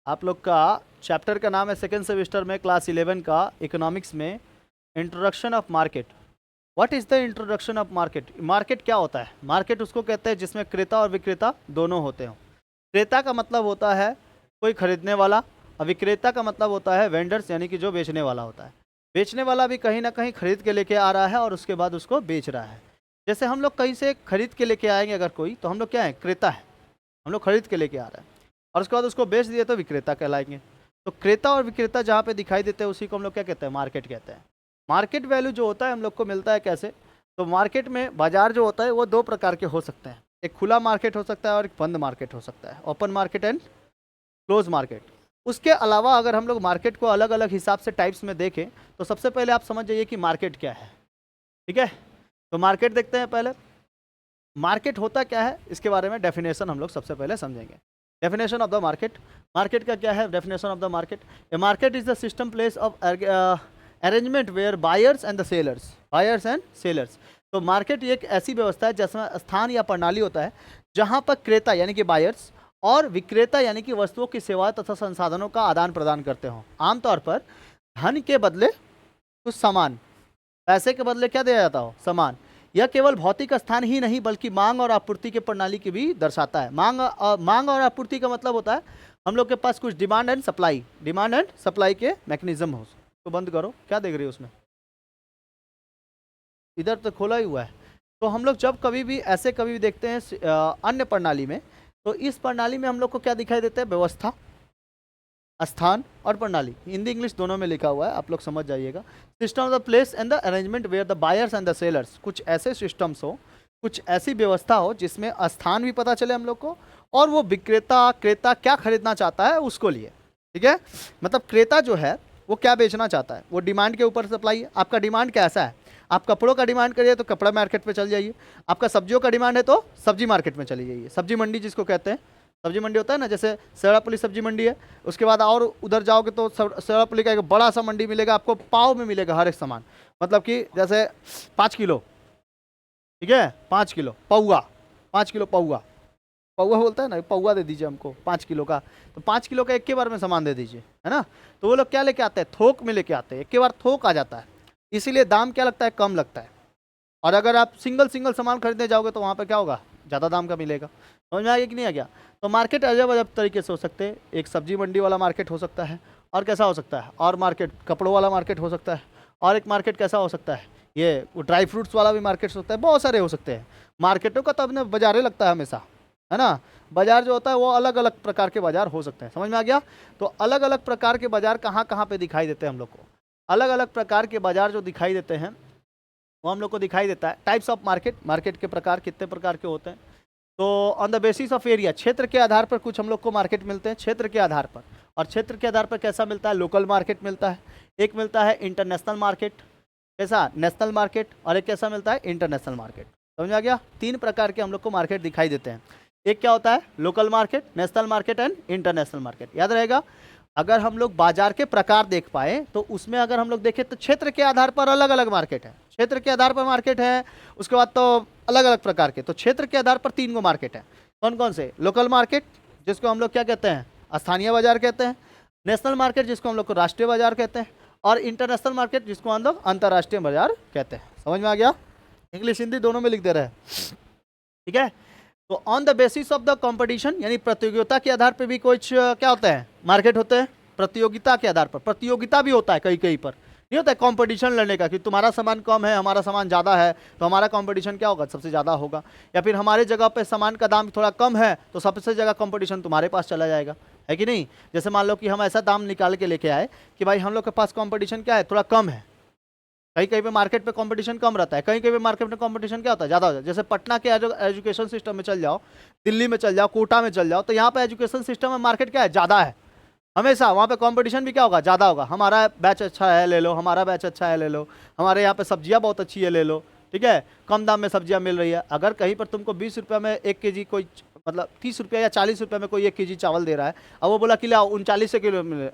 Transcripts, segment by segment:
आप लोग का चैप्टर का नाम है सेकेंड सेमेस्टर में क्लास 11 का इकोनॉमिक्स में introduction of market. What is the introduction of market? Market क्या होता है? मार्केट उसको कहते हैं जिसमें क्रेता और विक्रेता दोनों होते हो। क्रेता का मतलब होता है कोई खरीदने वाला, और विक्रेता का मतलब होता है वेंडर्स, यानी कि जो बेचने वाला होता है। बेचने वाला भी कहीं ना कहीं खरीद के लेके आ रहा है और उसके बाद उसको बेच रहा है। जैसे हम लोग कहीं से खरीद के लेके आएंगे अगर कोई, तो हम लोग क्या है? क्रेता है। हम लोग खरीद के लेके आ रहे हैं और उसके बाद उसको बेच दिए तो विक्रेता कहलाएंगे। तो क्रेता और विक्रेता जहाँ पे दिखाई देते हैं उसी को हम लोग क्या कहते हैं? मार्केट कहते हैं। मार्केट वैल्यू जो होता है हम लोग को मिलता है कैसे? तो मार्केट में बाजार जो होता है वो दो प्रकार के हो सकते हैं। एक खुला मार्केट हो सकता है और एक बंद मार्केट हो सकता है, open market and close market. उसके अलावा अगर हम लोग मार्केट को अलग अलग हिसाब से टाइप्स में देखें तो सबसे पहले आप समझ जाइए कि मार्केट क्या है। ठीक है, तो मार्केट देखते हैं पहले। मार्केट होता क्या है इसके बारे में डेफिनेशन हम लोग सबसे पहले समझेंगे। Definition of the market. Market का क्या है? Definition of the market, a market is the system place of arrangement where buyers and the sellers. तो मार्केट एक ऐसी व्यवस्था है जिसमें स्थान या प्रणाली होता है जहाँ पर क्रेता यानी कि बायर्स और विक्रेता यानी कि वस्तुओं की सेवाएं तथा संसाधनों का आदान प्रदान करते हों। आमतौर पर धन के बदले कुछ सामान, पैसे के बदले क्या दिया जाता हो? सामान। यह केवल भौतिक स्थान ही नहीं बल्कि मांग और आपूर्ति के प्रणाली की भी दर्शाता है। मांग और आपूर्ति का मतलब होता है हम लोग के पास कुछ डिमांड एंड सप्लाई के मैकेनिज्म हो। तो बंद करो, क्या देख रही हो उसमें? इधर तो खोला ही हुआ है। तो हम लोग जब कभी भी ऐसे कभी भी देखते हैं अन्य प्रणाली में, तो इस प्रणाली में हम लोग को क्या दिखाई देता है? व्यवस्था, स्थान और प्रणाली। हिंदी इंग्लिश दोनों में लिखा हुआ है, आप लोग समझ जाइएगा। System of the place and the arrangement where the buyers and the sellers. कुछ ऐसे सिस्टम्स हो, कुछ ऐसी व्यवस्था हो जिसमें स्थान भी पता चले हम लोग को और वो विक्रेता क्रेता क्या खरीदना चाहता है उसको लिए। ठीक है, मतलब क्रेता जो है वो क्या बेचना चाहता है, वो डिमांड के ऊपर सप्लाई है। आपका डिमांड कैसा है? आप कपड़ों का डिमांड करिए तो कपड़ा मार्केट पे चल जाइए। आपका सब्जियों का डिमांड है तो सब्जी मार्केट में चली जाइए, सब्जी मंडी जिसको कहते हैं। सब्जी मंडी होता है ना, जैसे सेरापल्ली सब्जी मंडी है, उसके बाद और उधर जाओगे तो सेरापल्ली का एक बड़ा सा मंडी मिलेगा, आपको पाव में मिलेगा हर एक सामान। मतलब कि जैसे 5 किलो, ठीक है, 5 किलो पौवा, 5 किलो पौवा, पौवा बोलता है ना, पौवा दे दीजिए हमको 5 किलो का। तो 5 किलो का एक के बार में सामान दे दीजिए, है ना। तो वो लोग क्या लेके आते हैं? थोक में लेके आते हैं, एक के बार थोक आ जाता है, इसीलिए दाम क्या लगता है? कम लगता है। और अगर आप सिंगल सिंगल सामान खरीदने जाओगे तो वहाँ पे क्या होगा? ज़्यादा दाम का मिलेगा। समझ में आ गया कि नहीं आ गया? तो मार्केट अजब अजब तरीके से हो सकते हैं। एक सब्जी मंडी वाला मार्केट हो सकता है, और कैसा हो सकता है? और मार्केट कपड़ों वाला मार्केट हो सकता है, और एक मार्केट कैसा हो सकता है? ये ड्राई फ्रूट्स वाला भी मार्केट हो सकता है। बहुत सारे हो सकते हैं। मार्केटों का तो अपने बाजारे लगता है हमेशा, है ना। बाजार जो होता है वो अलग अलग प्रकार के बाजार हो सकते हैं। समझ में आ गया? तो अलग अलग प्रकार के बाजार कहाँ कहाँ पे दिखाई देते हैं हम लोग को? अलग अलग प्रकार के बाजार जो दिखाई देते हैं वो हम लोग को दिखाई देता है। टाइप्स ऑफ मार्केट, मार्केट के प्रकार कितने प्रकार के होते हैं? तो on the basis of area, क्षेत्र के आधार पर कुछ हम लोग को मार्केट मिलते हैं, क्षेत्र के आधार पर। और क्षेत्र के आधार पर कैसा मिलता है? लोकल मार्केट मिलता है, एक मिलता है इंटरनेशनल मार्केट, कैसा? नेशनल मार्केट, और एक कैसा मिलता है? International market. समझ आ गया? 3 प्रकार के हम लोग को मार्केट दिखाई देते हैं। एक क्या होता है? Local market, national market and international market. याद रहेगा, अगर हम लोग बाजार के प्रकार देख पाए तो उसमें अगर हम लोग देखें तो क्षेत्र के आधार पर अलग अलग मार्केट है, क्षेत्र के आधार पर मार्केट है। उसके बाद तो अलग अलग प्रकार के, तो क्षेत्र के आधार पर 3 गो मार्केट है। कौन कौन से? लोकल मार्केट जिसको हम लोग क्या कहते हैं? स्थानीय बाजार कहते हैं। नेशनल मार्केट जिसको हम लोग को राष्ट्रीय बाजार कहते हैं। और इंटरनेशनल मार्केट जिसको हम लोग अंतर्राष्ट्रीय बाजार कहते हैं। समझ में आ गया? इंग्लिश हिंदी दोनों में लिख दे रहे हैं, ठीक है। तो on the basis of the competition, यानी प्रतियोगिता के आधार पर भी कुछ क्या होता है? मार्केट होते हैं। प्रतियोगिता के आधार पर, प्रतियोगिता भी होता है कहीं कहीं पर, नहीं होता है कंपटीशन लड़ने का कि तुम्हारा सामान कम है हमारा सामान ज़्यादा है, तो हमारा कंपटीशन क्या होगा? सबसे ज़्यादा होगा। या फिर हमारे जगह पे सामान का दाम थोड़ा कम है तो सबसे ज़्यादा कंपटीशन तुम्हारे पास चला जाएगा, है कि नहीं। जैसे मान लो कि हम ऐसा दाम निकाल के लेके आए कि भाई हम लोग के पास कंपटीशन क्या है? थोड़ा कम है। कहीं कहीं पे मार्केट पे कंपटीशन कम रहता है, कहीं कहीं पे मार्केट में कंपटीशन क्या होता है? ज़्यादा हो जाता है। जैसे पटना के एजुकेशन सिस्टम में चल जाओ, दिल्ली में चल जाओ, कोटा में चल जाओ, तो यहाँ पे एजुकेशन सिस्टम में मार्केट क्या है? ज़्यादा है। हमेशा वहाँ पे कंपटीशन भी क्या होगा? ज़्यादा होगा। हमारा बैच अच्छा है ले लो, हमारा बैच अच्छा है ले लो, हमारे यहाँ पे सब्जियाँ बहुत अच्छी है ले लो, ठीक है, कम दाम में सब्जियाँ मिल रही है। अगर कहीं पर तुमको 20 रुपये में 1 kg कोई, मतलब 30 रुपये या 40 रुपये में कोई 1 kg चावल दे रहा है, अब वो बोला कि लाओ 39 रुपये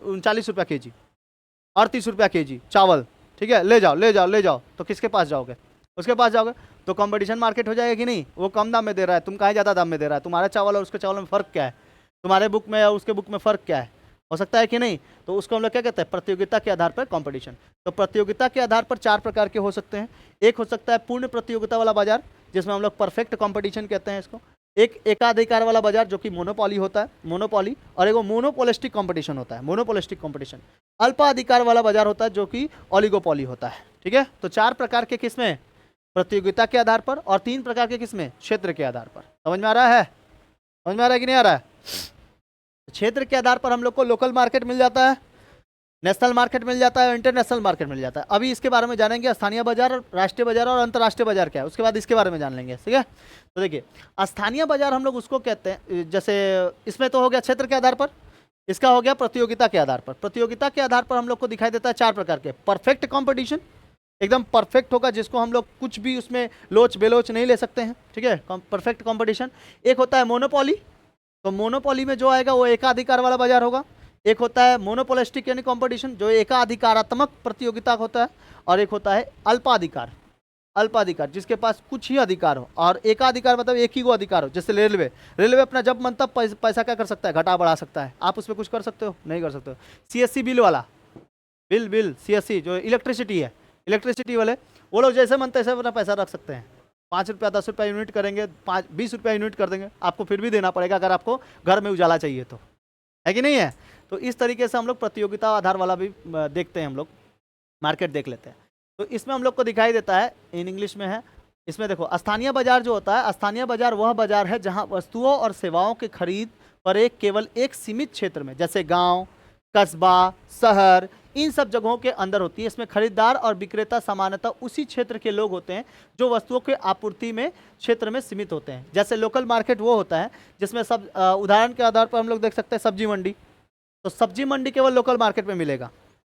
और 30 रुपया kg चावल, ठीक है, ले जाओ ले जाओ ले जाओ, तो किसके पास जाओगे? उसके पास जाओगे। तो कंपटीशन मार्केट हो जाएगा कि नहीं? वो कम दाम में दे रहा है, तुम कहाँ ज़्यादा दाम में दे रहा है? तुम्हारा चावल और उसके चावल में फ़र्क क्या है? तुम्हारे बुक में या उसके बुक में फ़र्क क्या है? हो सकता है कि नहीं? तो उसको हम लोग क्या कहते हैं? प्रतियोगिता के आधार पर कंपटीशन। तो प्रतियोगिता के आधार पर 4 प्रकार के हो सकते हैं। एक हो सकता है पूर्ण प्रतियोगिता वाला बाजार, जिसमें हम लोग परफेक्ट कंपटीशन कहते हैं इसको। एक एकाधिकार वाला बाजार जो कि मोनोपोली होता है, मोनोपोली, और एक वो मोनोपोलिस्टिक कंपटीशन होता है, मोनोपोलिस्टिक कंपटीशन। अल्पाधिकार वाला बाजार होता है जो कि ओलिगोपोली होता है। ठीक है, तो 4 प्रकार के किसमें? प्रतियोगिता के आधार पर, और 3 प्रकार के किसमें? क्षेत्र के आधार पर। समझ में आ रहा है? समझ में आ रहा है कि नहीं आ रहा है? क्षेत्र के आधार पर हम लोग को लोकल मार्केट मिल जाता है, नेशनल मार्केट मिल जाता है, इंटरनेशनल मार्केट मिल जाता है। अभी इसके बारे में जानेंगे, स्थानीय बाजार, राष्ट्रीय बाजार और अंतर्राष्ट्रीय बाजार क्या है, उसके बाद इसके बारे में जान लेंगे। ठीक है, तो देखिए स्थानीय बाजार हम लोग उसको कहते हैं, जैसे इसमें तो हो गया क्षेत्र के आधार पर, इसका हो गया प्रतियोगिता के आधार पर। प्रतियोगिता के आधार पर हम लोग को दिखाई देता है 4 प्रकार के। परफेक्ट कॉम्पिटिशन, एकदम परफेक्ट होगा, जिसको हम लोग कुछ भी उसमें लोच बेलोच नहीं ले सकते हैं। ठीक है, परफेक्ट कॉम्पिटिशन। एक होता है मोनोपोली, तो मोनोपोली में जो आएगा वो एकाधिकार वाला बाजार होगा। एक होता है मोनोपोलिस्टिक यानी कंपटीशन, जो एकाधिकारात्मक प्रतियोगिता होता है। और एक होता है अल्पाधिकार, अल्पाधिकार जिसके पास कुछ ही अधिकार हो, और एकाधिकार मतलब एक ही को अधिकार हो। जैसे रेलवे, रेलवे अपना जब मन तब पैसा क्या कर सकता है? घटा बढ़ा सकता है। आप उसमें कुछ कर सकते हो? नहीं कर सकते हो। सीएससी बिल वाला, बिल सीएससी जो इलेक्ट्रिसिटी है, इलेक्ट्रिसिटी वाले, वो लोग जैसे मन तैसे अपना पैसा रख सकते हैं। 5 रुपया 10 रुपया यूनिट करेंगे, 20 रुपया यूनिट कर देंगे, आपको फिर भी देना पड़ेगा अगर आपको घर में उजाला चाहिए तो, है कि नहीं है? तो इस तरीके से हम लोग प्रतियोगिता आधार वाला भी देखते हैं, हम लोग मार्केट देख लेते हैं। तो इसमें हम लोग को दिखाई देता है, इन इंग्लिश में है, इसमें देखो स्थानीय बाजार जो होता है, स्थानीय बाजार वह बाजार है जहां वस्तुओं और सेवाओं के खरीद पर केवल एक सीमित क्षेत्र में, जैसे गांव, कस्बा, शहर, इन सब जगहों के अंदर होती है। इसमें खरीदार और विक्रेता सामान्यतः उसी क्षेत्र के लोग होते हैं जो वस्तुओं के आपूर्ति में क्षेत्र में सीमित होते हैं। जैसे लोकल मार्केट वो होता है जिसमें सब उदाहरण के आधार पर हम लोग देख सकते हैं सब्जी मंडी, तो सब्जी मंडी केवल लोकल मार्केट में मिलेगा,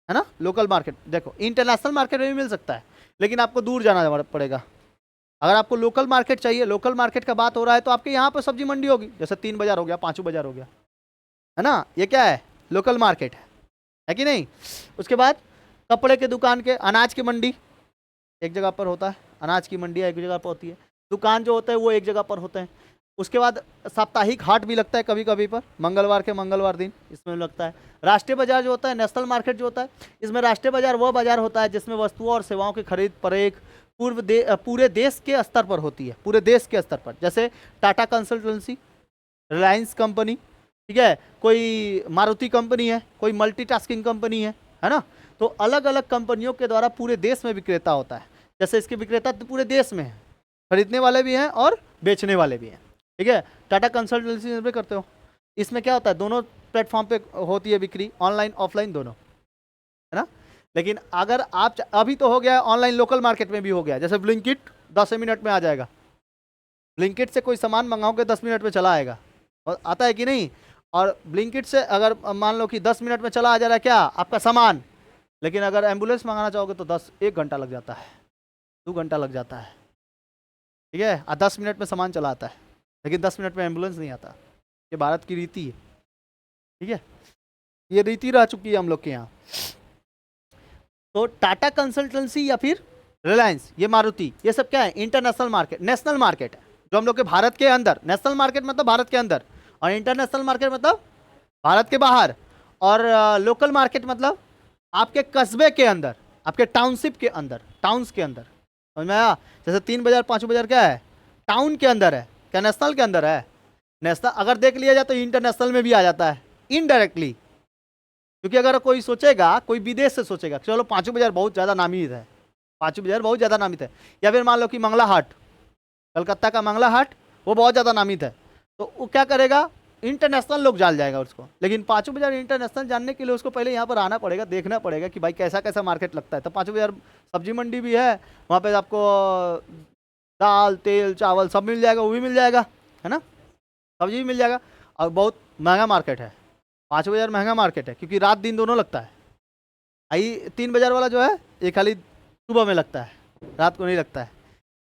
है ना? लोकल मार्केट देखो इंटरनेशनल मार्केट में भी मिल सकता है, लेकिन आपको दूर जाना पड़ेगा। अगर आपको लोकल मार्केट चाहिए, लोकल मार्केट का बात हो रहा है, तो आपके यहाँ पर सब्जी मंडी होगी, जैसे 3 बाजार हो गया, 5 बाजार हो गया, है ना? ये क्या है? लोकल मार्केट है कि नहीं? उसके बाद कपड़े के दुकान के, अनाज की मंडी एक जगह पर होता है, अनाज की मंडी एक जगह पर होती है, दुकान जो होते हैं वो एक जगह पर होते हैं। उसके बाद साप्ताहिक हाट भी लगता है कभी कभी पर, मंगलवार के मंगलवार दिन इसमें लगता है। राष्ट्रीय बाजार जो होता है, नेशनल मार्केट जो होता है, इसमें राष्ट्रीय बाजार वह बाजार होता है जिसमें वस्तुओं और सेवाओं की खरीद पर एक पूरे देश के स्तर पर होती है, पूरे देश के स्तर पर। जैसे टाटा कंसल्टेंसी, रिलायंस कंपनी, ठीक है, कोई मारुति कंपनी है, कोई मल्टीटास्किंग कंपनी है ना? तो अलग अलग कंपनियों के द्वारा पूरे देश में विक्रेता होता है। जैसे इसके विक्रेता तो पूरे देश में है, खरीदने वाले भी हैं और बेचने वाले भी हैं। ठीक है, टाटा कंसल्टेंसी में करते हो, इसमें क्या होता है? दोनों प्लेटफॉर्म पे होती है बिक्री, ऑनलाइन ऑफलाइन दोनों, है ना? लेकिन अगर आप अभी तो हो गया ऑनलाइन, लोकल मार्केट में भी हो गया, जैसे ब्लिंकिट 10 मिनट में आ जाएगा, ब्लिंकिट से कोई सामान मंगाओगे 10 मिनट में चला आएगा, और आता है कि नहीं? और ब्लिंकिट से अगर मान लो कि 10 मिनट में चला आ जा रहा है क्या आपका सामान, लेकिन अगर एम्बुलेंस मंगाना चाहोगे तो 1 घंटा लग जाता है, 2 घंटा लग जाता है। ठीक है, 10 मिनट में सामान चला आता है, लेकिन 10 मिनट में एम्बुलेंस नहीं आता। ये भारत की रीति है, ठीक है, ये रीति रह चुकी है हम लोग के यहाँ। तो टाटा कंसल्टेंसी या फिर रिलायंस, ये मारुति, ये सब क्या है? इंटरनेशनल मार्केट, नेशनल मार्केट है जो हम लोग के भारत के अंदर, नेशनल मार्केट मतलब भारत के अंदर, और इंटरनेशनल मार्केट मतलब भारत के बाहर, और लोकल मार्केट मतलब आपके कस्बे के अंदर, आपके टाउनशिप के अंदर, टाउन्स के अंदर। समझ में आया? जैसे 3 बाजार 5 बाजार क्या है? टाउन के अंदर है, क्या नेशनल के अंदर है? नेशनल अगर देख लिया जाए तो इंटरनेशनल में भी आ जाता है इनडायरेक्टली, क्योंकि अगर कोई सोचेगा, कोई विदेश से सोचेगा चलो 5 बाजार बहुत ज़्यादा नामित है, 5 बाजार बहुत ज़्यादा नामित है, या फिर मान लो कि मंगला हाट, कलकत्ता का मंगला हाट वो बहुत ज़्यादा नामित है, तो वो क्या करेगा? इंटरनेशनल लोग जान जाएगा उसको। लेकिन 5 बाजार इंटरनेशनल जानने के लिए उसको पहले यहाँ पर आना पड़ेगा, देखना पड़ेगा कि भाई कैसा कैसा मार्केट लगता है। तो 5 बाजार सब्जी मंडी भी है, वहाँ पे आपको दाल तेल चावल सब मिल जाएगा, वो भी मिल जाएगा, है ना? सब्जी भी मिल जाएगा, और बहुत महंगा मार्केट है। 5 बाजार महंगा मार्केट है क्योंकि रात दिन दोनों लगता है। आई 3 बाजार वाला जो है ये खाली सुबह में लगता है, रात को नहीं लगता है।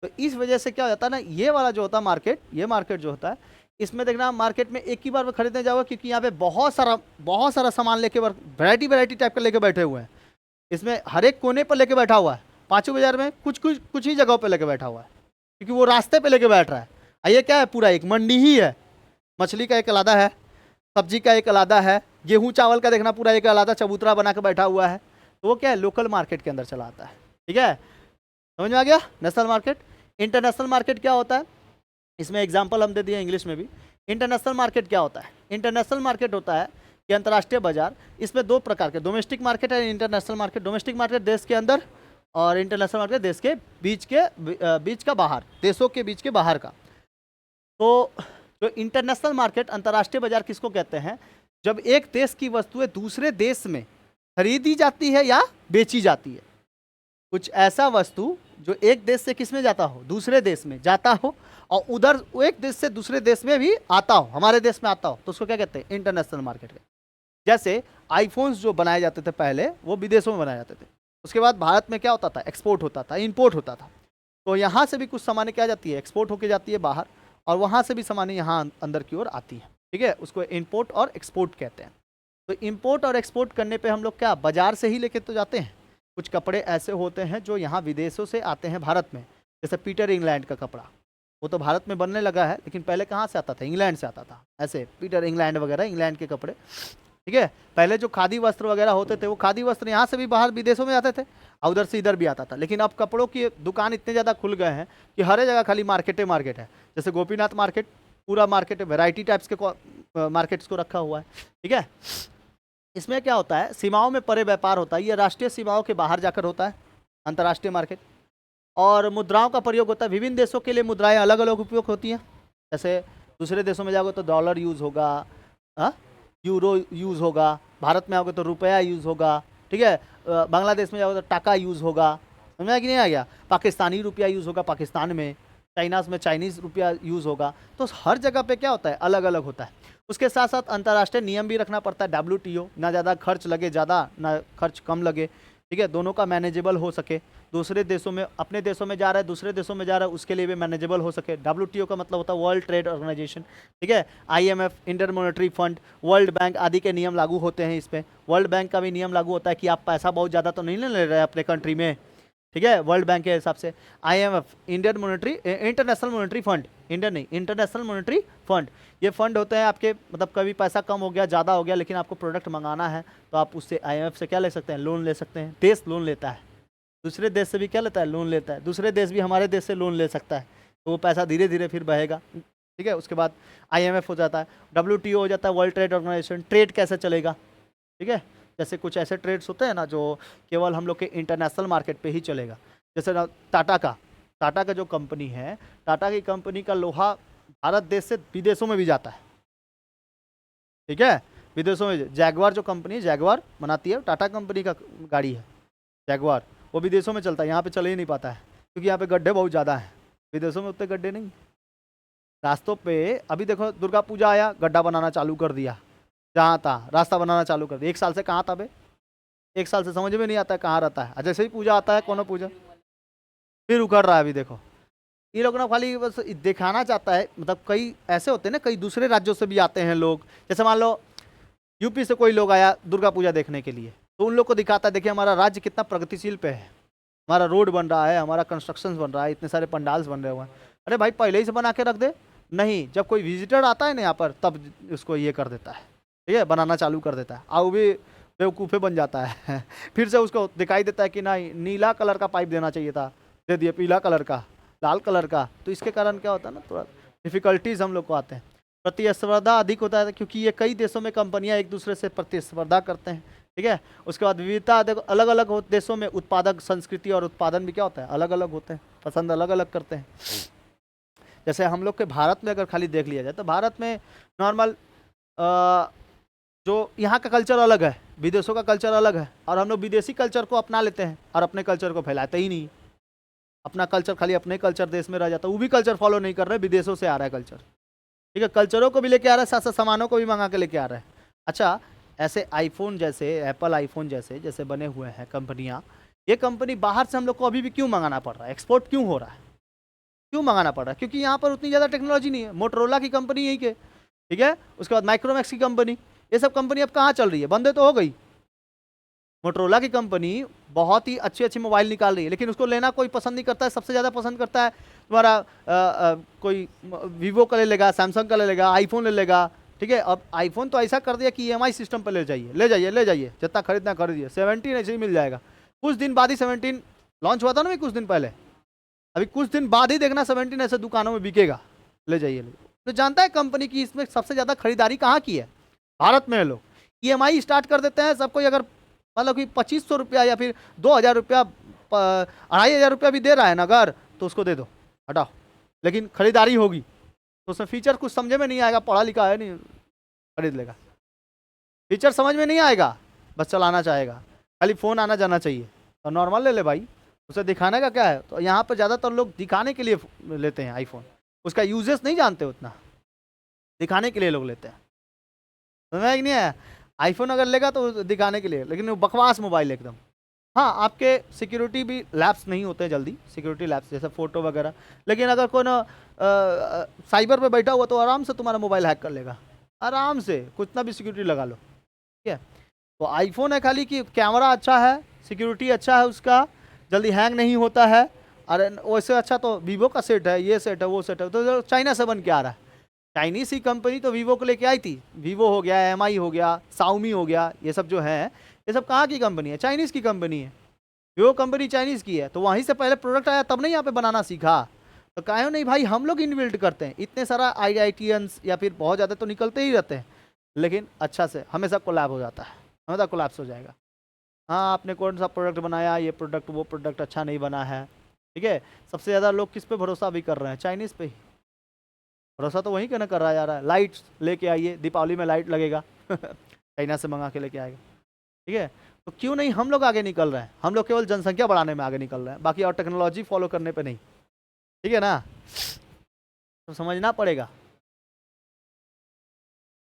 तो इस वजह से क्या हो जाता है ना, ये वाला जो होता है मार्केट, ये मार्केट जो होता है, इसमें देखना मार्केट में एक ही बार में खरीदने जाओगे, क्योंकि यहाँ पे बहुत सारा सामान लेके वैरायटी टाइप का लेके बैठे हुए हैं। इसमें हर एक कोने पर लेके बैठा हुआ है। 5 बाजार में कुछ ही जगहों पे लेके बैठा हुआ है, क्योंकि वो रास्ते पे लेके बैठ रहा है। ये क्या है? पूरा एक मंडी ही है। मछली का एक अलग है, सब्जी का एक अलग है, गेहूं चावल का देखना, पूरा एक अलग चबूतरा बना के बैठा हुआ है, तो वो क्या है, लोकल मार्केट के अंदर चला आता है। ठीक है, समझ में आ गया। National market. इंटरनेशनल मार्केट क्या होता है, इसमें एग्जाम्पल हम दे दिए इंग्लिश में भी। इंटरनेशनल मार्केट क्या होता है, इंटरनेशनल मार्केट होता है कि अंतर्राष्ट्रीय बाजार। इसमें दो प्रकार के, डोमेस्टिक मार्केट है, इंटरनेशनल मार्केट। डोमेस्टिक मार्केट देश के अंदर, और इंटरनेशनल मार्केट देश के बीच का बाहर, देशों के बीच के बाहर का। तो जो इंटरनेशनल मार्केट, अंतर्राष्ट्रीय बाजार किसको कहते हैं, जब एक देश की वस्तुएं दूसरे देश में खरीदी जाती है या बेची जाती है। कुछ ऐसा वस्तु जो एक देश से किस में जाता हो, दूसरे देश में जाता हो, और उधर एक देश से दूसरे देश में भी आता हो, हमारे देश में आता हो, तो उसको क्या कहते हैं, इंटरनेशनल मार्केट। जैसे आईफोन्स जो बनाए जाते थे पहले, वो विदेशों में बनाए जाते थे। उसके बाद भारत में क्या होता था, एक्सपोर्ट होता था, इंपोर्ट होता था। तो यहाँ से भी कुछ सामानें क्या जाती है, एक्सपोर्ट होके जाती है बाहर, और वहाँ से भी सामानें यहाँ अंदर की ओर आती है। ठीक है, उसको इंपोर्ट और एक्सपोर्ट कहते हैं। तो इंपोर्ट और एक्सपोर्ट करने पे हम लोग क्या बाजार से ही लेके तो जाते हैं। कुछ कपड़े ऐसे होते हैं जो यहाँ विदेशों से आते हैं भारत में, जैसे पीटर इंग्लैंड का कपड़ा, वो तो भारत में बनने लगा है, लेकिन पहले कहाँ से आता था, इंग्लैंड से आता था। ऐसे पीटर इंग्लैंड वगैरह, इंग्लैंड के कपड़े। ठीक है, पहले जो खादी वस्त्र वगैरह होते थे, वो खादी वस्त्र यहाँ से भी बाहर विदेशों में आते थे, और उधर से इधर भी आता था। लेकिन अब कपड़ों की दुकान इतने ज़्यादा खुल गए हैं कि हर जगह खाली मार्केट मार्केट है। जैसे गोपीनाथ मार्केट पूरा मार्केट है, वेराइटी टाइप्स के मार्केट्स को रखा हुआ है। ठीक है, इसमें क्या होता है, सीमाओं में परे व्यापार होता है, ये राष्ट्रीय सीमाओं के बाहर जाकर होता है अंतर्राष्ट्रीय मार्केट। और मुद्राओं का प्रयोग होता है, विभिन्न देशों के लिए मुद्राएं अलग अलग उपयोग होती हैं। जैसे दूसरे देशों में जाओगे तो डॉलर यूज़ होगा, यूरो यूज़ होगा, भारत में आओगे तो रुपया यूज़ होगा। ठीक है, बांग्लादेश में जाओगे तो टाका यूज़ होगा, समझ में कि नहीं आ गया। पाकिस्तानी रुपया यूज़ होगा पाकिस्तान में, चाइना में चाइनीज़ रुपया यूज़ होगा। तो हर जगह पे क्या होता है, अलग अलग होता है। उसके साथ साथ अंतर्राष्ट्रीय नियम भी रखना पड़ता है, WTO, ना ज़्यादा खर्च लगे, ज़्यादा ना खर्च कम लगे। ठीक है, दोनों का मैनेजेबल हो सके। दूसरे देशों में, अपने देशों में जा रहा है, दूसरे देशों में जा रहा है, उसके लिए भी मैनेजेबल हो सके। WTO का मतलब होता है वर्ल्ड ट्रेड ऑर्गेनाइजेशन। ठीक है, IMF, Indian monetary fund, world bank आदि के नियम लागू होते हैं इस पर। वर्ल्ड बैंक का भी नियम लागू होता है कि आप पैसा बहुत ज़्यादा तो नहीं ले रहे अपने कंट्री में। ठीक है, वर्ल्ड बैंक के हिसाब से। IMF, international monetary fund, Indian नहीं, इंटरनेशनल मॉनेटरी फंड, ये फंड होते हैं आपके, मतलब कभी पैसा कम हो गया, ज़्यादा हो गया, लेकिन आपको प्रोडक्ट मंगाना है तो आप उससे IMF से क्या ले सकते हैं, लोन ले सकते हैं। देश लोन लेता है, दूसरे देश से भी क्या लेता है, लोन लेता है। दूसरे देश भी हमारे देश से लोन ले सकता है, तो वो पैसा धीरे धीरे फिर बहेगा। ठीक है, उसके बाद IMF हो जाता है, WTO हो जाता है, वर्ल्ड ट्रेड ऑर्गेनाइजेशन। ट्रेड कैसे चलेगा, ठीक है, जैसे कुछ ऐसे ट्रेड्स होते हैं ना जो केवल हम लोग के इंटरनेशनल मार्केट पे ही चलेगा। जैसे टाटा का जो कंपनी है, टाटा की कंपनी का लोहा भारत देश से विदेशों में भी जाता है। ठीक है, विदेशों में जैगवार जो कंपनी है, जैगवार बनाती है, टाटा कंपनी का गाड़ी है जैगवार, वो विदेशों में चलता है, यहाँ पे चल ही नहीं पाता है क्योंकि यहाँ पे गड्ढे बहुत ज़्यादा हैं। विदेशों में उतने गड्ढे नहीं। रास्तों पे अभी देखो, दुर्गा पूजा आया, गड्ढा बनाना चालू कर दिया, जहाँ था रास्ता बनाना चालू कर दिया। 1 साल से कहाँ था बे, 1 साल से समझ में नहीं आता है कहाँ रहता है। जैसे ही पूजा आता है, कोनो पूजा, फिर उखड़ रहा है। अभी देखो, ये लोग ना खाली बस दिखाना चाहता है। मतलब कई ऐसे होते हैं ना, कई दूसरे राज्यों से भी आते हैं लोग। जैसे मान लो यूपी से कोई लोग आया दुर्गा पूजा देखने के लिए, तो उन लोग को दिखाता है, देखिए हमारा राज्य कितना प्रगतिशील पे है, हमारा रोड बन रहा है, हमारा कंस्ट्रक्शन बन रहा है, इतने सारे पंडाल्स बन रहे हुए हैं। अरे भाई, पहले ही से बना के रख दे। नहीं, जब कोई विजिटर आता है ना यहाँ पर, तब उसको ये कर देता है, ठीक है, बनाना चालू कर देता है, और वो भी बेवकूफ़े बन जाता है। फिर से उसको दिखाई देता है कि नहीं, नीला कलर का पाइप देना चाहिए था, दे दिया पीला कलर का, लाल कलर का। तो इसके कारण क्या होता है ना, थोड़ा डिफ़िकल्टीज हम लोग को आते हैं। प्रतिस्पर्धा अधिक होता है क्योंकि ये कई देशों में कंपनियां एक दूसरे से प्रतिस्पर्धा करते हैं। ठीक है, उसके बाद विविधता, देखो अलग अलग देशों में उत्पादक संस्कृति और उत्पादन भी क्या होता है, अलग अलग होते हैं, पसंद अलग अलग करते हैं। जैसे हम लोग के भारत में अगर खाली देख लिया जाए तो भारत में नॉर्मल जो यहाँ का कल्चर अलग है, विदेशों का कल्चर अलग है, और हम लोग विदेशी कल्चर को अपना लेते हैं और अपने कल्चर को फैलाते ही नहीं। अपना कल्चर खाली अपने कल्चर देश में रह जाता है, वो भी कल्चर फॉलो नहीं कर रहे, विदेशों से आ रहा है कल्चर। ठीक है, कल्चरों को भी लेके आ रहा है, साथ साथ सामानों को भी मंगा के लेके आ रहा है। अच्छा, ऐसे आईफोन जैसे, एप्पल आईफोन जैसे बने हुए हैं कंपनियाँ, ये कंपनी बाहर से हम लोग को अभी भी क्यों मंगाना पड़ रहा है, एक्सपोर्ट क्यों हो रहा है, क्यों मंगाना पड़ रहा है? क्योंकि यहाँ पर उतनी ज़्यादा टेक्नोलॉजी नहीं है। मोटरोला की कंपनी यही के, ठीक है, उसके बाद माइक्रोमैक्स की कंपनी, ये सब कंपनी अब कहाँ चल रही है, बंदे तो हो गई। मोटरोला की कंपनी बहुत ही अच्छी अच्छी मोबाइल निकाल रही है, लेकिन उसको लेना कोई पसंद नहीं करता है। सबसे ज़्यादा पसंद करता है तुम्हारा कोई वीवो का ले लेगा, सैमसंग का ले लेगा, आईफोन ले लेगा, ठीक है। अब आईफोन तो ऐसा कर दिया कि ईएमआई सिस्टम पर ले जाइए ले जाइए ले जाइए, जितना खरीदना खरीदिए। 17 ऐसे ही मिल जाएगा, कुछ दिन बाद ही 17 लॉन्च हुआ था ना भाई, कुछ दिन पहले, अभी कुछ दिन बाद ही देखना 17 ऐसे दुकानों में बिकेगा, ले जाइए। तो जानता है कंपनी की इसमें सबसे ज़्यादा खरीदारी कहाँ की है? भारत में है। लोग ईएमआई स्टार्ट कर देते हैं सबको, अगर मतलब कि 2500 रुपया या फिर 2000 रुपया 2500 रुपया भी दे रहा है ना अगर, तो उसको दे दो, हटाओ। लेकिन खरीदारी होगी तो उसमें फीचर कुछ समझे में नहीं आएगा, पढ़ा लिखा है नहीं, खरीद लेगा। फीचर समझ में नहीं आएगा, बस चलाना चाहेगा, खाली फ़ोन आना जाना चाहिए, तो नॉर्मल ले ले भाई, उसे दिखाने का क्या है। तो यहाँ पर ज़्यादातर लोग दिखाने के लिए लेते हैं आईफोन, उसका यूजेस नहीं जानते उतना, दिखाने के लिए लोग लेते हैं। समझ में नहीं आया? आईफोन अगर लेगा तो दिखाने के लिए, लेकिन वो बकवास मोबाइल एकदम। हाँ, आपके सिक्योरिटी भी लैप्स नहीं होते जल्दी, सिक्योरिटी लैप्स जैसे फ़ोटो वगैरह, लेकिन अगर कोई ना साइबर पे बैठा हुआ तो आराम से तुम्हारा मोबाइल हैक कर लेगा, आराम से, कुछ ना भी सिक्योरिटी लगा लो, ठीक है। तो आईफोन है खाली कि कैमरा अच्छा है, सिक्योरिटी अच्छा है उसका, जल्दी हैंग नहीं होता है। अरे वैसे अच्छा तो वीवो का सेट है, ये सेट है, वो सेट है, तो चाइना से बन के आ रहा है। चाइनीज़ ही कंपनी तो वीवो को लेके आई थी, वीवो हो गया, एमआई हो गया, साउमी हो गया, ये सब जो है ये सब कहाँ की कंपनी है? चाइनीज़ की कंपनी है। वीवो कंपनी चाइनीज़ की है, तो वहीं से पहले प्रोडक्ट आया, तब नहीं यहाँ पे बनाना सीखा। तो काहे नहीं भाई, हम लोग इनबिल्ड करते हैं, इतने सारा IITians या फिर बहुत ज़्यादा तो निकलते ही रहते हैं, लेकिन अच्छा से हमेशा कोलैब हो जाता है, हमेशा कोलैप्स हो जाएगा। हाँ, आपने कौन सा प्रोडक्ट बनाया, ये प्रोडक्ट वो प्रोडक्ट अच्छा नहीं बना है, ठीक है। सबसे ज़्यादा लोग किस पे भरोसा भी कर रहे हैं? चाइनीज़ पे ही भरोसा तो वहीं कहना कर रहा जा रहा है। लाइट्स लेके आइए, दीपावली में लाइट लगेगा चाइना से मंगा के लेके आएगा, ठीक है। तो क्यों नहीं हम लोग आगे निकल रहे हैं? हम लोग केवल जनसंख्या बढ़ाने में आगे निकल रहे हैं, बाकी और टेक्नोलॉजी फॉलो करने पे नहीं, ठीक है ना। तो समझना पड़ेगा,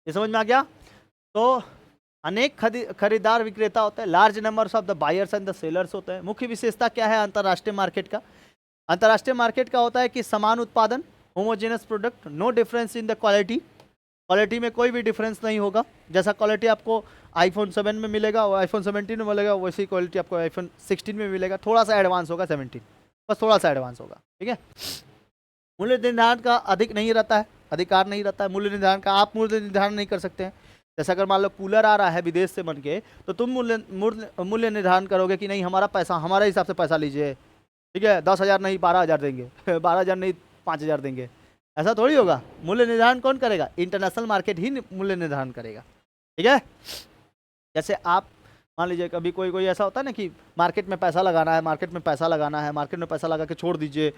ये समझ में आ गया। तो अनेक खरीदार विक्रेता होते हैं, large numbers of the buyers and the sellers होते हैं। मुख्य विशेषता क्या है अंतर्राष्ट्रीय मार्केट का? अंतर्राष्ट्रीय मार्केट का होता है कि समान उत्पादन, homogeneous product, no difference in the quality, quality में कोई भी डिफरेंस नहीं होगा। जैसा क्वालिटी आपको आईफोन 7 में मिलेगा और आईफोन 17 में मिलेगा, वैसी क्वालिटी आपको आईफोन 16 में मिलेगा, थोड़ा सा एडवांस होगा 17, बस थोड़ा सा एडवांस होगा, ठीक है। मूल्य निर्धारण का अधिक नहीं रहता है, अधिकार नहीं रहता है मूल्य निर्धारण का, आप मूल्य निर्धारण नहीं कर सकते हैं। जैसा अगर मान लो कूलर आ रहा है विदेश से बन के, तो तुम मूल्य निर्धारण करोगे कि नहीं हमारा पैसा हमारे हिसाब से पैसा लीजिए, ठीक है, 10,000 नहीं 12,000 देंगे 12,000 नहीं 5,000 देंगे, ऐसा थोड़ी होगा। मूल्य निर्धारण कौन करेगा? इंटरनेशनल मार्केट ही मूल्य निर्धारण करेगा, ठीक है। जैसे आप मान लीजिए कभी कोई कोई ऐसा होता है ना कि मार्केट में पैसा लगाना है, मार्केट में पैसा लगाना है, मार्केट में पैसा लगा के छोड़ दीजिए,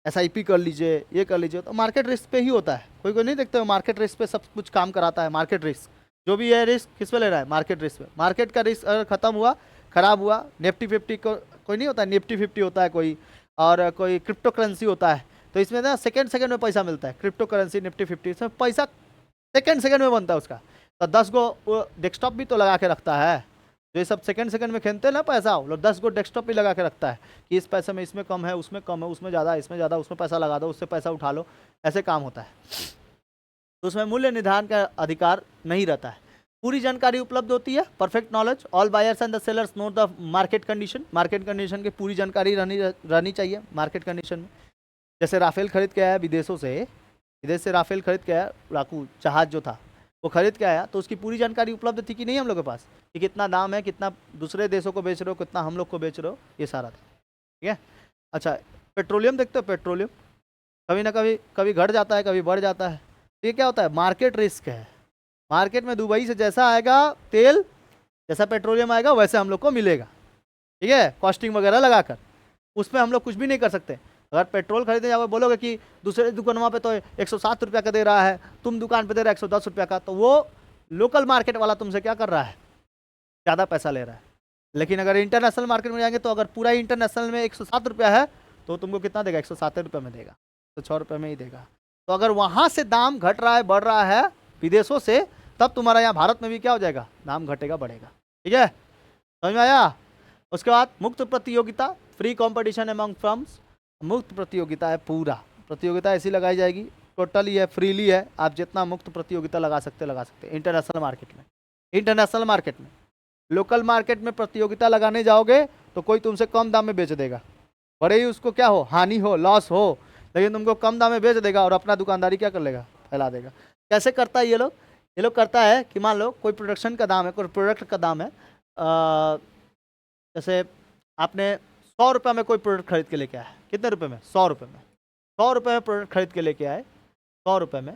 SIP कर लीजिए, ये कर लीजिए, तो मार्केट रिस्क पे ही होता है। कोई कोई नहीं देखते हो मार्केट रिस्क पे सब कुछ काम कराता है। मार्केट रिस्क जो भी है, रिस्क किस पे ले रहा है? मार्केट रिस्क पे। मार्केट का रिस्क अगर खत्म हुआ, खराब हुआ, निफ्टी 50 को कोई नहीं होता है, निफ्टी 50 होता है कोई, और कोई क्रिप्टो करेंसी होता है, तो इसमें ना सेकंड में पैसा मिलता है। क्रिप्टो करेंसी निफ्टी 50 इसमें पैसा सेकंड में बनता है उसका। तो 10 गो डेस्कटॉप भी तो लगा के रखता है, जो ये सब सेकंड में खेलते हैं ना पैसा, वो लोग 10 गो डेस्कटॉप भी लगा के रखता है कि इस पैसे में इसमें कम है, उसमें कम है, उसमें ज़्यादा, इसमें ज़्यादा, उसमें पैसा लगा दो, उससे पैसा उठा लो, ऐसे काम होता है। तो उसमें मूल्य निर्धारण का अधिकार नहीं रहता है। पूरी जानकारी उपलब्ध होती है, perfect knowledge, all buyers and the sellers know the market condition, market condition की पूरी जानकारी रहनी चाहिए मार्केट कंडीशन में। जैसे राफेल खरीद के आया विदेशों से, विदेश से राफेल खरीद के आया, लड़ाकू जहाज जो था वो खरीद के आया, तो उसकी पूरी जानकारी उपलब्ध थी कि नहीं हम लोग के पास, कि कितना दाम है, कितना दूसरे देशों को बेच रहे हो, कितना हम लोग को बेच रहे हो, ये सारा था, ठीक है। अच्छा, पेट्रोलियम देखते हो, पेट्रोलियम कभी ना कभी घट जाता है, कभी बढ़ जाता है, ये क्या होता है? मार्केट रिस्क है। मार्केट में दुबई से जैसा आएगा तेल, जैसा पेट्रोलियम आएगा वैसे हम लोग को मिलेगा, ठीक है, कॉस्टिंग वगैरह लगाकर, उसमें हम लोग कुछ भी नहीं कर सकते। अगर पेट्रोल खरीदने जाओगे, बोलोगे कि दूसरे दुकानों पे तो 107 रुपया का दे रहा है, तुम दुकान पे दे रहा है 110 रुपया का, तो वो लोकल मार्केट वाला तुमसे क्या कर रहा है? ज़्यादा पैसा ले रहा है। लेकिन अगर इंटरनेशनल मार्केट में जाएंगे, तो अगर पूरा इंटरनेशनल में 107 रुपया है, तो तुमको कितना देगा? 107 रुपये में देगा, तो 6 रुपये में ही देगा। तो अगर वहाँ से दाम घट रहा है, बढ़ रहा है विदेशों से, तब तुम्हारा यहाँ भारत में भी क्या हो जाएगा? दाम घटेगा, बढ़ेगा, ठीक है, समझ में आया। उसके बाद मुक्त प्रतियोगिता, फ्री कॉम्पिटिशन अमंग फर्म्स, मुक्त प्रतियोगिता है, पूरा प्रतियोगिता ऐसी लगाई जाएगी, टोटली है, फ्रीली है, आप जितना मुक्त प्रतियोगिता लगा सकते हैं। इंटरनेशनल मार्केट में, इंटरनेशनल मार्केट में, लोकल मार्केट में प्रतियोगिता लगाने जाओगे तो कोई तुमसे कम दाम में बेच देगा, बड़े ही उसको क्या हो, हानि हो, लॉस हो, लेकिन तुमको कम दाम में बेच देगा और अपना दुकानदारी क्या कर लेगा? फैला देगा। कैसे करता है ये लोग? ये लोग करता है कि मान लो कोई प्रोडक्शन का दाम है, कोई प्रोडक्ट का दाम है, जैसे आपने 100 रुपये में कोई प्रोडक्ट खरीद के लेके आया, कितने रुपए में? 100 रुपये में। 100 रुपये में प्रोडक्ट खरीद के लेके आए, 100 रुपये में।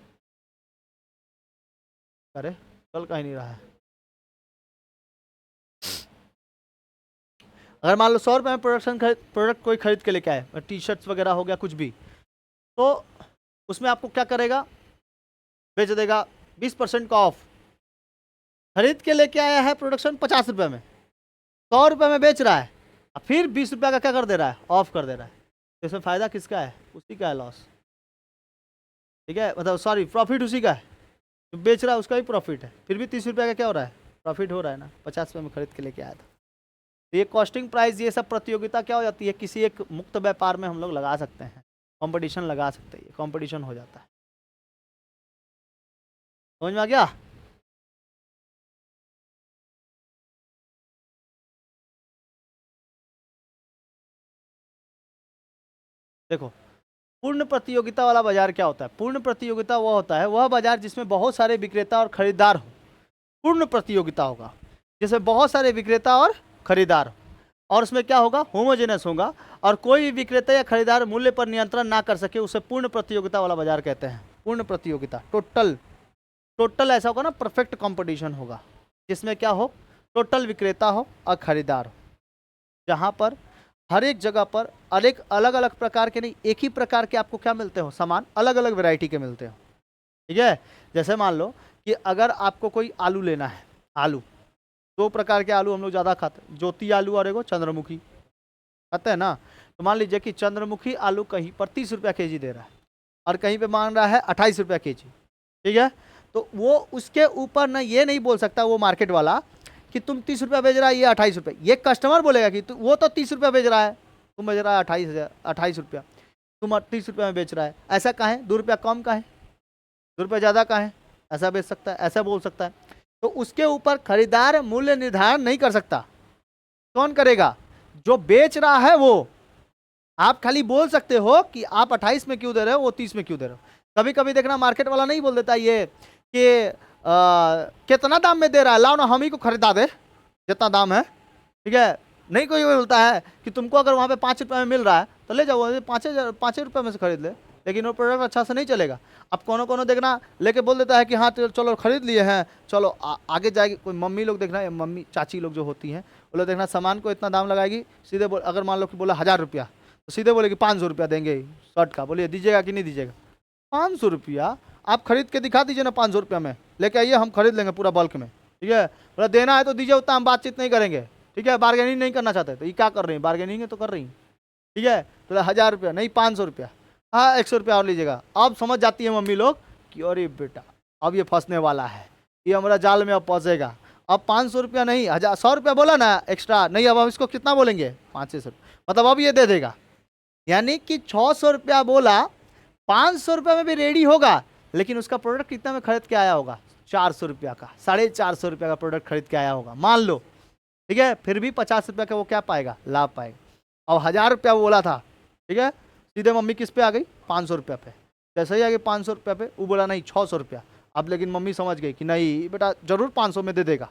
अरे चल कहीं नहीं रहा है। अगर मान लो 100 रुपये में प्रोडक्ट कोई खरीद के लेके आए, टी शर्ट्स वगैरह हो गया कुछ भी, तो उसमें आपको क्या करेगा? बेच देगा 20% का ऑफ। खरीद के लेके आया है प्रोडक्शन 50 रुपये में, 100 रुपये में बेच रहा है, और फिर 20 रुपये का क्या कर दे रहा है? ऑफ कर दे रहा है। तो इसमें फायदा किसका है? उसी का है लॉस। ठीक है, मतलब सॉरी, प्रॉफिट उसी का है, जो बेच रहा है उसका ही प्रॉफिट है। फिर भी 30 रुपये का क्या हो रहा है? प्रॉफिट हो रहा है ना, 50 रुपये में खरीद के लेके आया था। तो ये कॉस्टिंग प्राइस, ये सब प्रतियोगिता क्या हो जाती है? किसी एक मुक्त व्यापार में हम लोग लगा सकते हैं, कंपटीशन लगा सकते हैं, कंपटीशन हो जाता है। समझ में आ गया? देखो, पूर्ण प्रतियोगिता वाला बाजार क्या होता है? पूर्ण प्रतियोगिता वो होता है, वह बाजार जिसमें बहुत सारे विक्रेता और खरीदार हो। पूर्ण प्रतियोगिता होगा जिसमें बहुत सारे विक्रेता और खरीदार हो, और उसमें क्या होगा? होमोजेनस होगा, और कोई भी विक्रेता या खरीदार मूल्य पर नियंत्रण ना कर सके, उसे पूर्ण प्रतियोगिता वाला बाजार कहते हैं। पूर्ण प्रतियोगिता, टोटल ऐसा होगा ना, परफेक्ट कंपटीशन होगा, जिसमें क्या हो? टोटल विक्रेता हो और खरीदार हो, जहाँ पर हर एक जगह पर अलग अलग प्रकार के नहीं, एक ही प्रकार के आपको क्या मिलते हो? सामान अलग अलग वैरायटी के मिलते हो। ठीक है, जैसे मान लो कि अगर आपको कोई आलू लेना है, आलू 2 प्रकार के आलू हम लोग ज़्यादा खाते हैं, ज्योति आलू और एगो चंद्रमुखी, खाते हैं ना। तो मान लीजिए कि चंद्रमुखी आलू कहीं पर 30 रुपया केजी दे रहा है, और कहीं पे मान रहा है 28 रुपया केजी। ठीक है, तो वो उसके ऊपर ना ये नहीं बोल सकता वो मार्केट वाला कि तुम 30 रुपया बेच रहा है, ये 28 रुपये। ये कस्टमर बोलेगा कि वो तो 30 रुपया बेच रहा है, तुम बेच रहा है 28 रुपया, तुम 30 रुपया में बेच रहा है, ऐसा कहें? 2 रुपया कम का है, 2 रुपया ज़्यादा का है, ऐसा बेच सकता है, ऐसा बोल सकता है। तो उसके ऊपर खरीदार मूल्य निर्धारण नहीं कर सकता। कौन करेगा? जो बेच रहा है वो। आप खाली बोल सकते हो कि आप 28 में क्यों दे रहे हो, वो 30 में क्यों दे रहे हो। कभी कभी देखना मार्केट वाला नहीं बोल देता ये कि कितना दाम में दे रहा है, लाओ ना हम ही को खरीदा दे जितना दाम है। ठीक है, नहीं कोई बोलता है कि तुमको अगर वहाँ पे 5 रुपये में मिल रहा है तो ले जाओ, 5 रुपये में से खरीद ले, लेकिन वो प्रोडक्ट अच्छा से नहीं चलेगा। अब कोनो देखना लेके बोल देता है कि हाँ चलो खरीद लिए हैं, चलो आगे जाएगी। कोई मम्मी लोग देखना, मम्मी चाची लोग जो होती हैं, वो लोग देखना सामान को इतना दाम लगाएगी, सीधे अगर मान लो कि बोला 1000 रुपया, तो सीधे बोलेगी 500 रुपया देंगे शर्ट का। बोलिए दीजिएगा कि नहीं दीजिएगा? 500 रुपया आप खरीद के दिखा दीजिए ना, 500 रुपया में लेके आइए, हम खरीद लेंगे पूरा बल्क में। ठीक है, बोला देना है तो दीजिए, उतना हम बातचीत नहीं करेंगे। ठीक है, बार्गेनिंग नहीं करना चाहते तो ये क्या कर रही है? बार्गेनिंग है तो कर रही है। ठीक है, तो 1000 रुपया नहीं, 500 रुपया, हाँ 100 रुपया और लीजिएगा। अब समझ जाती है मम्मी लोग कि अरे बेटा अब ये फंसने वाला है, ये हमारा जाल में अब फंसेगा। अब 500 रुपया नहीं, 100 रुपया बोला ना एक्स्ट्रा, नहीं अब हम इसको कितना बोलेंगे? 500, मतलब अब ये दे देगा। यानी कि 600 रुपया बोला, 500 रुपया में भी रेडी होगा, लेकिन उसका प्रोडक्ट कितना में खरीद के आया होगा? 400 रुपया का, 450 रुपया का प्रोडक्ट खरीद के आया होगा मान लो। ठीक है, फिर भी 50 रुपया का वो क्या पाएगा? लाभ पाएगा। अब 1000 रुपया वो बोला था, ठीक है, सीधे मम्मी किस पे आ गई? 500 रुपया पे। जैसे ही आ गई 500 रुपया पे, वो बोला नहीं 600 रुपया। अब लेकिन मम्मी समझ गई कि नहीं बेटा जरूर 500 में दे देगा।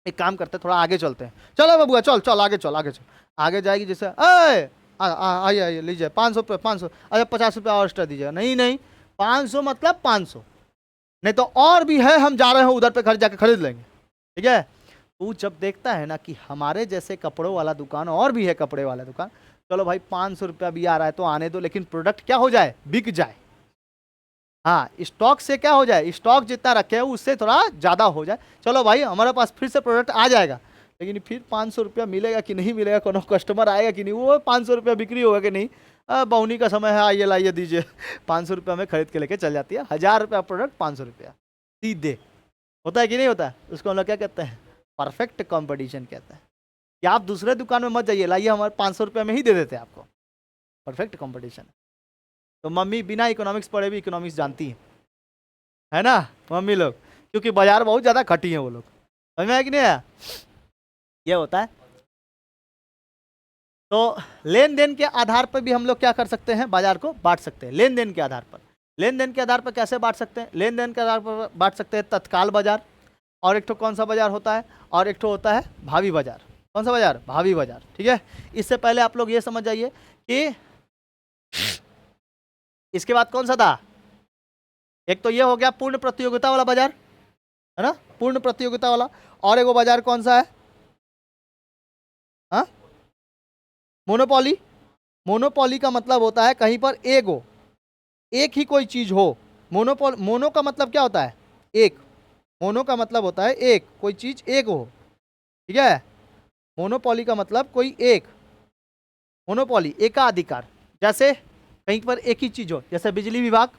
एक काम करते हैं, थोड़ा आगे चलते हैं, चलो बबुआ चल चल आगे चल आगे चल। आगे जाएगी जैसे आइए आइए लीजिए 500 रुपये, 500, अच्छा 50 रुपया और एक्स्ट्रा दीजिएगा। नहीं नहीं 500 मतलब 500, नहीं तो और भी है, हम जा रहे हैं उधर पे, घर जाके खरीद लेंगे। ठीक है, वो जब देखता है ना कि हमारे जैसे कपड़ों वाला दुकान और भी है, कपड़े वाला दुकान, चलो भाई 500 रुपया भी आ रहा है तो आने दो, लेकिन प्रोडक्ट क्या हो जाए? बिक जाए। हाँ, स्टॉक से क्या हो जाए? स्टॉक जितना रखे हैं उससे थोड़ा ज़्यादा हो जाए। चलो भाई हमारे पास फिर से प्रोडक्ट आ जाएगा, लेकिन फिर 500 रुपया मिलेगा कि नहीं मिलेगा, कोनो कस्टमर आएगा कि नहीं, वो 500 रुपया बिक्री होगा कि नहीं, बहुनी का समय है, आइए लाइए दीजिए। 500 रुपया में खरीद के लेके चल जाती है। 1000 रुपया प्रोडक्ट 500 रुपया सीधे। होता है कि नहीं होता है? उसको हम लोग क्या कहते हैं? परफेक्ट कॉम्पिटिशन कहते हैं। कि आप दूसरे दुकान में मत जाइए, लाइए हमारे 500 रुपया में ही दे देते हैं आपको। Perfect competition. तो मम्मी बिना इकोनॉमिक्स पढ़े भी इकोनॉमिक्स जानती है ना मम्मी लोग, क्योंकि बाजार बहुत ज़्यादा खटी है वो लोग। समझ में आया कि नहीं आया? ये होता है। तो लेन देन के आधार पर भी हम लोग क्या कर सकते हैं? बाजार को बांट सकते हैं लेन देन के आधार पर। लेन देन के आधार पर कैसे बांट सकते हैं? लेन देन के आधार पर बांट सकते हैं तत्काल बाजार, और एक तो कौन सा बाजार होता है, और एक तो होता है भावी बाजार। कौन सा बाजार? भावी बाजार। ठीक है, इससे पहले आप लोग ये समझ जाइए कि इसके बाद कौन सा था? एक तो ये हो गया पूर्ण प्रतियोगिता वाला बाजार, है ना, पूर्ण प्रतियोगिता वाला। और एक वो बाजार कौन सा है? हाँ, मोनोपोली। मोनोपोली का मतलब होता है कहीं पर एक हो, एक ही कोई चीज हो। मोनो का मतलब क्या होता है? एक। मोनो का मतलब होता है एक, कोई चीज एक हो। ठीक है, मोनोपोली का मतलब कोई एक, मोनोपोली एकाधिकार। जैसे कहीं पर एक ही चीज हो, जैसे बिजली विभाग।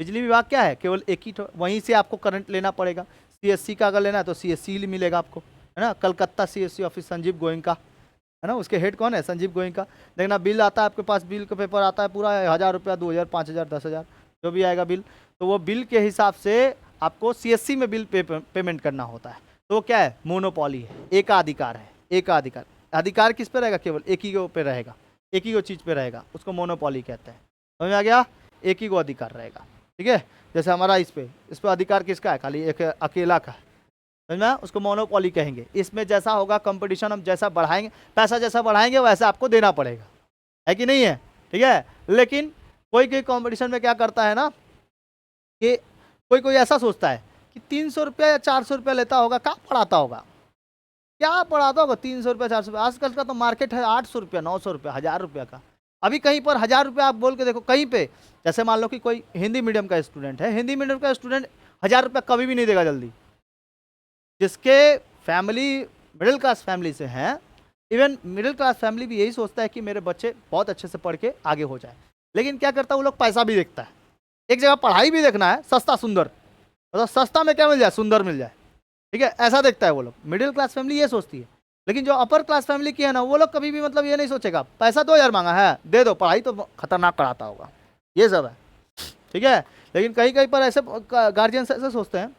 बिजली विभाग क्या है? केवल एक ही, वहीं से आपको करंट लेना पड़ेगा। सीएससी का अगर लेना है तो सीएससी मिलेगा आपको, है ना। कलकत्ता सीएससी ऑफिस संजीव गोयनका, है ना, उसके हेड कौन है? संजीव गोयनका। देखना बिल आता है आपके पास, बिल का पेपर आता है पूरा 1000 रुपया, 2000, 5000, 10,000, जो भी आएगा बिल, तो वो बिल के हिसाब से आपको सीएससी में बिल पेमेंट करना होता है। तो वो क्या है? मोनोपोली है, एकाधिकार है। एकाधिकार, अधिकार किस पे रहेगा? केवल एक ही पे रहेगा, एक ही चीज पे रहेगा, उसको मोनोपोली कहते हैं। समझ में आ गया? एक ही को अधिकार रहेगा। ठीक है, जैसे हमारा इस पे अधिकार किसका है? खाली एक अकेला का, समझ में? उसको मोनोपोली कहेंगे। इसमें जैसा होगा कंपटीशन, हम जैसा बढ़ाएंगे, पैसा जैसा बढ़ाएंगे वैसा आपको देना पड़ेगा, है कि नहीं है? ठीक है, लेकिन कोई कोई कंपटीशन में क्या करता है ना, कि कोई कोई ऐसा सोचता है कि 300 रुपया या 400 रुपया लेता होगा, कहाँ पढ़ाता होगा, क्या पढ़ाता होगा? 300 रुपया, 400 रुपया। आजकल का तो मार्केट है 800 रुपया, 900 रुपया, 1000 रुपया का। अभी कहीं पर 1000 रुपया आप बोल के देखो कहीं पे, जैसे मान लो कि कोई हिंदी मीडियम का स्टूडेंट है, हिंदी मीडियम का स्टूडेंट 1000 रुपया कभी भी नहीं देगा जल्दी। जिसके फैमिली मिडिल क्लास फैमिली से हैं, इवन मिडिल क्लास फैमिली भी यही सोचता है कि मेरे बच्चे बहुत अच्छे से पढ़ के आगे हो जाए, लेकिन क्या करता है वो लोग? पैसा भी देखता है। एक जगह पढ़ाई भी देखना है, सस्ता सुंदर, मतलब सस्ता में क्या मिल जाए? सुंदर मिल जाए। ठीक है, ऐसा देखता है वो लोग। मिडिल क्लास फैमिली ये सोचती है। लेकिन जो अपर क्लास फैमिली की है ना, वो लोग कभी भी मतलब ये नहीं सोचेगा पैसा 2000 मांगा है दे दो, पढ़ाई तो खतरनाक पढ़ाता होगा, ये सब है। ठीक है, लेकिन कहीं कहीं पर ऐसे गार्जियंस ऐसे सोचते हैं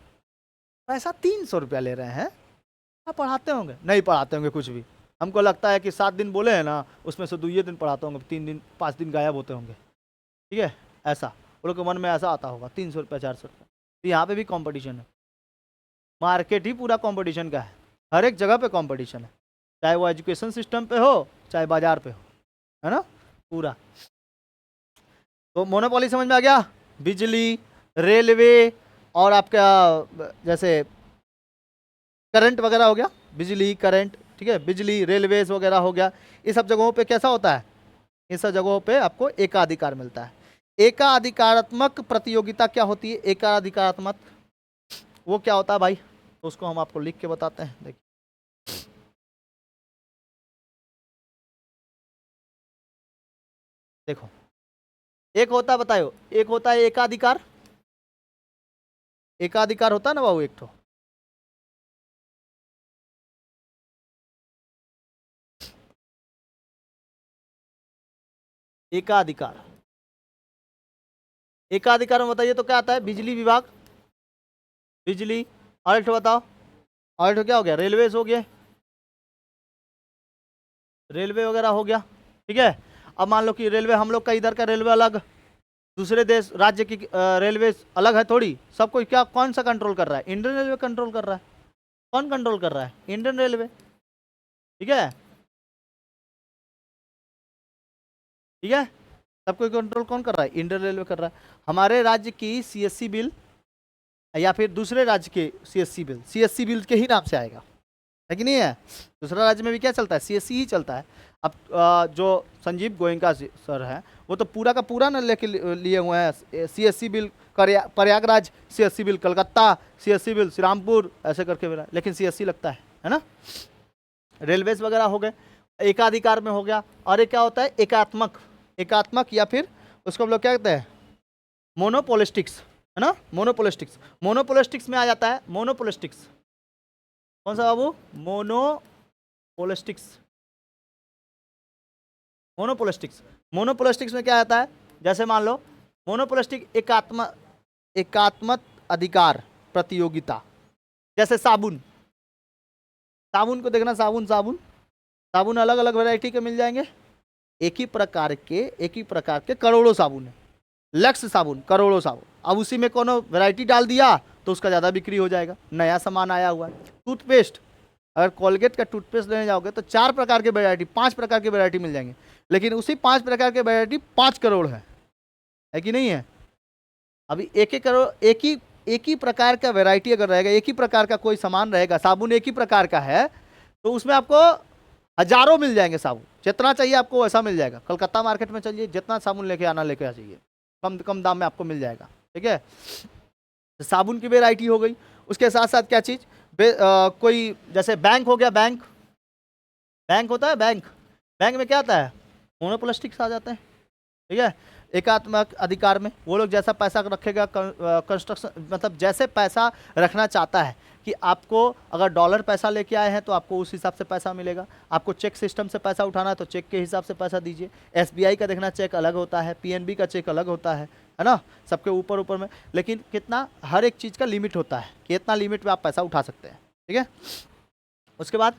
पैसा 300 रुपया ले रहे हैं, क्या पढ़ाते होंगे? नहीं पढ़ाते होंगे कुछ भी। हमको लगता है कि 7 दिन बोले हैं ना, उसमें से 2 दिन पढ़ाते होंगे, 3 दिन 5 दिन गायब होते होंगे। ठीक है, ऐसा वो लोग के मन में ऐसा आता होगा। 300 रुपया, 400 रुपया। तो यहाँ पे भी कंपटीशन है, मार्केट ही पूरा कंपटीशन का है, हर एक जगह पे कंपटीशन है, चाहे वो एजुकेशन सिस्टम पे हो, चाहे बाजार पे हो, है ना, पूरा। तो मोनोपोली समझ में आ गया? बिजली, रेलवे, और आपका जैसे करंट वगैरह हो गया, बिजली करंट, ठीक है, बिजली रेलवेज वगैरह हो गया। ये सब जगहों पे कैसा होता है? इन सब जगहों पे आपको एकाधिकार मिलता है। एकाधिकारात्मक प्रतियोगिता क्या होती है? एकाधिकारात्मक वो क्या होता है भाई? तो उसको हम आपको लिख के बताते हैं। देखिए, देखो, एक होता है, बताओ, एक होता है एकाधिकार, एकाधिकार होता है ना बाबू, एक तो एकाधिकार। एकाधिकार में बताइए तो क्या आता है? बिजली विभाग, बिजली। और एक तो बताओ, और एक तो क्या हो गया? रेलवेज हो गया, रेलवे वगैरह हो गया। ठीक है, अब मान लो कि रेलवे, हम लोग का इधर का रेलवे अलग, दूसरे देश राज्य की रेलवे अलग है थोड़ी। सब कोई क्या, कौन सा कंट्रोल कर रहा है? इंडियन रेलवे कंट्रोल कर रहा है। कौन कंट्रोल कर रहा है? Indian railway. ठीक है, ठीक है, सब कोई कंट्रोल कौन कर रहा है? इंडियन रेलवे कर रहा है। हमारे राज्य की सीएससी बिल या फिर दूसरे राज्य के सीएससी बिल, सीएससी बिल के ही नाम से आएगा, है कि नहीं है? दूसरा राज्य में भी क्या चलता है? सीएससी ही चलता है। अब जो संजीव गोयनका सर हैं, वो तो पूरा का पूरा ना लेके लिए हुए हैं CSC bill, Prayagraj CSC bill, Calcutta CSC bill, Shri Rampur, ऐसे करके मेरा, लेकिन सीएससी लगता है ना। रेलवेज वगैरह हो गए, एकाधिकार में हो गया। और एक क्या होता है? एकात्मक, एकात्मक या फिर उसको हम लोग क्या कहते हैं? मोनोपोलिस्टिक्स, है ना, मोनोपोलिस्टिक्स। मोनोपोलिस्टिक्स में आ जाता है, मोनोपोलिस्टिक्स कौन सा बाबू? मोनोपोलिस्टिक्स। मोनोपोलिस्टिक्स, मोनोपोलिस्टिक्स में क्या आता है? जैसे मान लो मोनोपोलिस्टिक एकात्मक अधिकार प्रतियोगिता। जैसे साबुन, साबुन को देखना, साबुन साबुन साबुन अलग अलग वैरायटी के मिल जाएंगे। एक ही प्रकार के करोड़ों साबुन है, लक्स साबुन, करोड़ों साबुन। अब उसी में कोनो वैरायटी डाल दिया तो उसका ज़्यादा बिक्री हो जाएगा, नया सामान आया हुआ है। टूथपेस्ट, अगर कोलगेट का टूथपेस्ट लेने जाओगे तो 4 प्रकार के वैरायटी, 5 प्रकार के वैरायटी मिल जाएंगे, लेकिन उसी 5 प्रकार के वैरायटी 5 करोड़ है कि नहीं है? अभी 1 करोड़, एक ही प्रकार का वैरायटी अगर रहेगा, एक ही प्रकार का कोई सामान रहेगा, साबुन एक ही प्रकार का है, तो उसमें आपको हजारों मिल जाएंगे साबुन, जितना चाहिए आपको वैसा मिल जाएगा। कलकत्ता मार्केट में चलिए, जितना साबुन लेके आना लेके आ जाइए, कम कम दाम में आपको मिल जाएगा। ठीक है, तो साबुन की वैरायटी हो गई। उसके साथ साथ क्या चीज़, कोई जैसे बैंक हो गया, बैंक होता है, बैंक में क्या आता है, मोनोपोलिस्टिक्स आ जाते हैं। ठीक है, एकात्मक अधिकार में वो लोग जैसा पैसा रखेगा, कंस्ट्रक्शन मतलब जैसे पैसा रखना चाहता है कि आपको अगर डॉलर पैसा लेके आए हैं तो आपको उस हिसाब से पैसा मिलेगा, आपको चेक सिस्टम से पैसा उठाना है तो चेक के हिसाब से पैसा दीजिए। एसबीआई का देखना चेक अलग होता है, पीएनबी का चेक अलग होता है ना, सबके ऊपर ऊपर में, लेकिन कितना, हर एक चीज़ का लिमिट होता है कि इतना लिमिट में आप पैसा उठा सकते हैं। ठीक है, उसके बाद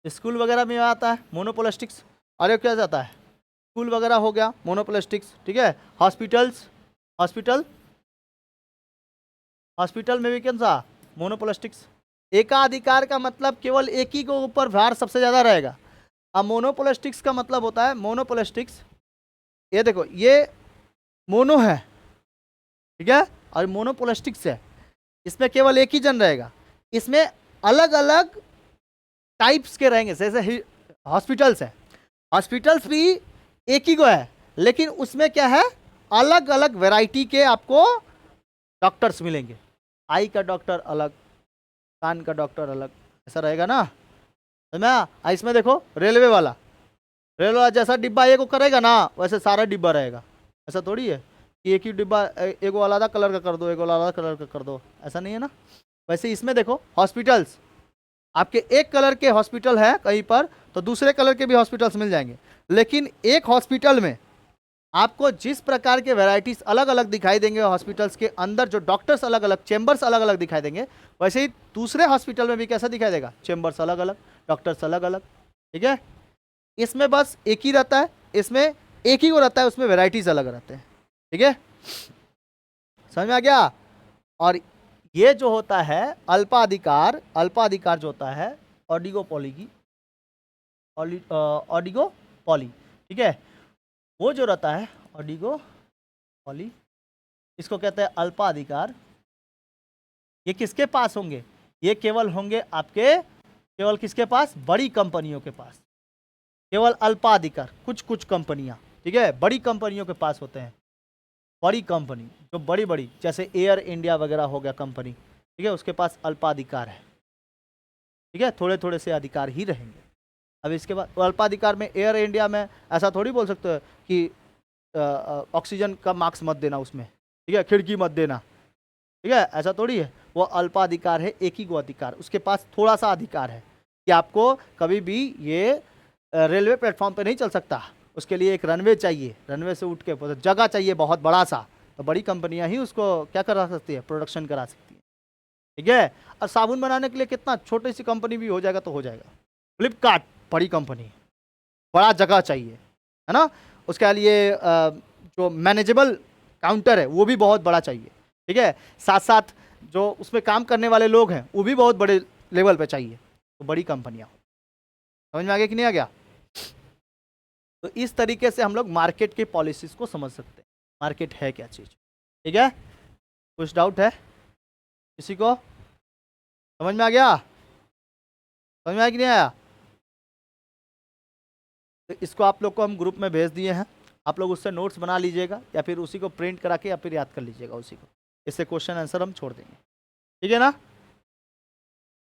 स्कूल वगैरह में आता है मोनोपोलिस्टिक्स, और ये क्या जाता है, स्कूल वगैरह हो गया मोनोपोलिस्टिक्स। ठीक है, हॉस्पिटल में भी कौन सा, मोनोपोलिस्टिक्स। एकाधिकार का मतलब केवल एक ही के ऊपर भार सबसे ज़्यादा रहेगा। अब मोनोपोलिस्टिक्स का मतलब होता है, मोनोपोलिस्टिक्स, ये देखो ये मोनो है, ठीक है, और मोनोपोलिस्टिक्स है, इसमें केवल एक ही जन रहेगा, इसमें अलग अलग टाइप्स के रहेंगे। जैसे हॉस्पिटल्स है, हॉस्पिटल्स भी एक ही को है, लेकिन उसमें क्या है, अलग अलग वैरायटी के आपको डॉक्टर्स मिलेंगे। आई का डॉक्टर अलग, कान का डॉक्टर अलग, ऐसा रहेगा ना। समझा? इसमें देखो रेलवे वाला जैसा डिब्बा एक को करेगा ना, वैसे सारा डिब्बा रहेगा। ऐसा थोड़ी है कि एक ही डिब्बा, एक वो अलग कलर का कर दो, एक अलग कलर का कर दो, ऐसा नहीं है ना। वैसे इसमें देखो हॉस्पिटल्स, आपके एक कलर के हॉस्पिटल है कहीं पर तो दूसरे कलर के भी हॉस्पिटल्स मिल जाएंगे, लेकिन एक हॉस्पिटल में आपको जिस प्रकार के वैरायटीज अलग अलग दिखाई देंगे, हॉस्पिटल्स के अंदर जो डॉक्टर्स अलग अलग, चेंबर्स अलग अलग दिखाई देंगे, वैसे ही दूसरे हॉस्पिटल में भी कैसा दिखाई देगा, चेंबर्स अलग अलग, डॉक्टर्स अलग अलग। ठीक है, इसमें बस एक ही रहता है, इसमें एक ही को रहता है, उसमें वैरायटीज अलग रहते हैं। ठीक है, समझ में आ गया। और ये जो होता है अल्पाधिकार जो होता है ऑलिगोपोली की, ऑलिगोपोली, ठीक है, वो जो रहता है ऑलिगोपोली, इसको कहते हैं अल्पाधिकार। ये किसके पास होंगे, ये केवल होंगे आपके, केवल किसके पास, बड़ी कंपनियों के पास, केवल अल्पाधिकार कुछ कुछ कंपनियां, ठीक है, बड़ी कंपनियों के पास होते हैं। बड़ी कंपनी जो बड़ी बड़ी, जैसे एयर इंडिया वगैरह हो गया कंपनी, ठीक है, उसके पास अल्पाधिकार है। ठीक है, थोड़े थोड़े से अधिकार ही रहेंगे। अब इसके बाद अल्पाधिकार में, एयर इंडिया में ऐसा थोड़ी बोल सकते हो कि ऑक्सीजन का मास्क मत देना उसमें, ठीक है, खिड़की मत देना, ठीक है, ऐसा थोड़ी है। वो अल्पाधिकार है, एक ही को अधिकार, उसके पास थोड़ा सा अधिकार है कि आपको कभी भी ये रेलवे प्लेटफॉर्म पे नहीं चल सकता, उसके लिए एक रनवे चाहिए, रनवे से उठ के जगह चाहिए बहुत बड़ा सा, तो बड़ी कंपनियां ही उसको क्या करा सकती है, प्रोडक्शन करा सकती है। ठीक है, और साबुन बनाने के लिए कितना छोटी सी कंपनी भी हो जाएगा तो हो जाएगा। फ्लिपकार्ट बड़ी कंपनी, बड़ा जगह चाहिए, है ना, उसके लिए जो मैनेजेबल काउंटर है वो भी बहुत बड़ा चाहिए। ठीक है, साथ साथ जो उसमें काम करने वाले लोग हैं वो भी बहुत बड़े लेवल पे चाहिए, तो बड़ी कंपनियां। समझ में आ गया कि नहीं आ गया? तो इस तरीके से हम लोग मार्केट के पॉलिसीज को समझ सकते हैं, मार्केट है क्या चीज़। ठीक है, कुछ डाउट है किसी को? समझ में आ गया? समझ में आया कि नहीं आया? तो इसको आप लोग को हम ग्रुप में भेज दिए हैं, आप लोग उससे नोट्स बना लीजिएगा या फिर उसी को प्रिंट करा के या फिर याद कर लीजिएगा उसी को, इससे क्वेश्चन आंसर हम छोड़ देंगे। ठीक है ना?